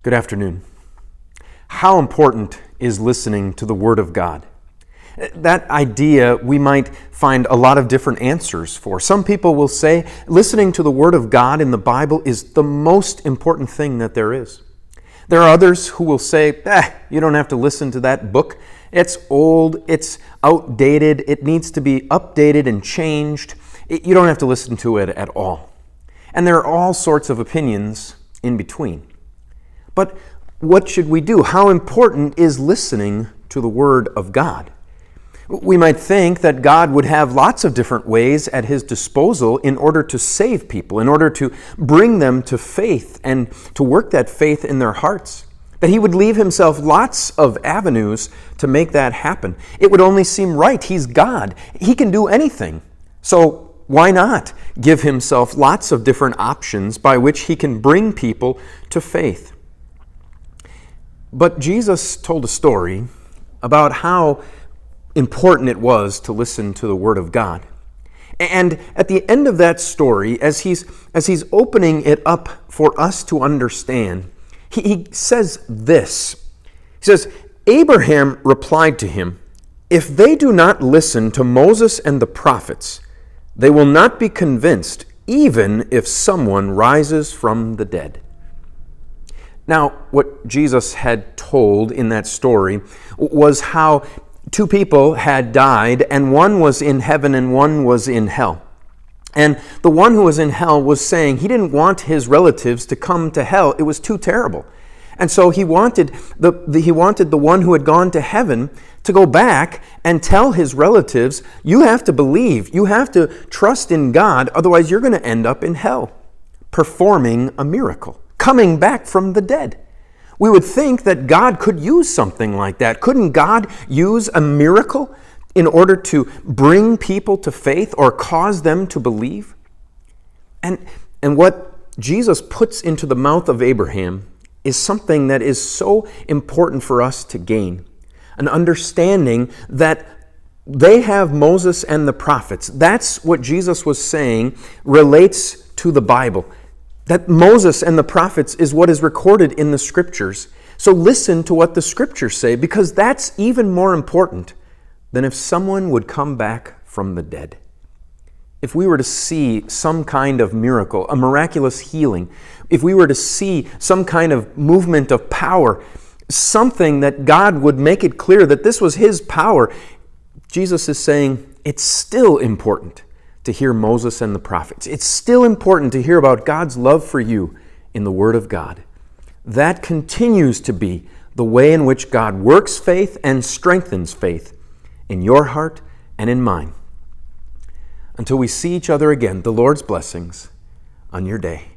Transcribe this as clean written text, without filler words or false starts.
Good afternoon. How important is listening to the Word of God? That idea we might find a lot of different answers for. Some people will say listening to the Word of God in the Bible is the most important thing that there is. There are others who will say, you don't have to listen to that book. It's old, it's outdated, it needs to be updated and changed. You don't have to listen to it at all. And there are all sorts of opinions in between. But what should we do? How important is listening to the Word of God? We might think that God would have lots of different ways at His disposal in order to save people, in order to bring them to faith and to work that faith in their hearts. That He would leave Himself lots of avenues to make that happen. It would only seem right. He's God. He can do anything. So why not give Himself lots of different options by which He can bring people to faith? But Jesus told a story about how important it was to listen to the Word of God. And at the end of that story, as he's opening it up for us to understand, he says this. He says, Abraham replied to him, "If they do not listen to Moses and the prophets, they will not be convinced, even if someone rises from the dead." Now, what Jesus had told in that story was how two people had died, and one was in heaven and one was in hell. And the one who was in hell was saying he didn't want his relatives to come to hell. It was too terrible. And so he wanted the one who had gone to heaven to go back and tell his relatives, you have to believe, you have to trust in God, otherwise you're going to end up in hell, performing a miracle, coming back from the dead. We would think that God could use something like that. Couldn't God use a miracle in order to bring people to faith or cause them to believe? And what Jesus puts into the mouth of Abraham is something that is so important for us to gain. An understanding that they have Moses and the prophets. That's what Jesus was saying relates to the Bible. That Moses and the prophets is what is recorded in the Scriptures. So listen to what the Scriptures say, because that's even more important than if someone would come back from the dead. If we were to see some kind of miracle, a miraculous healing, if we were to see some kind of movement of power, something that God would make it clear that this was His power, Jesus is saying it's still important to hear Moses and the prophets. It's still important to hear about God's love for you in the Word of God. That continues to be the way in which God works faith and strengthens faith in your heart and in mine. Until we see each other again, the Lord's blessings on your day.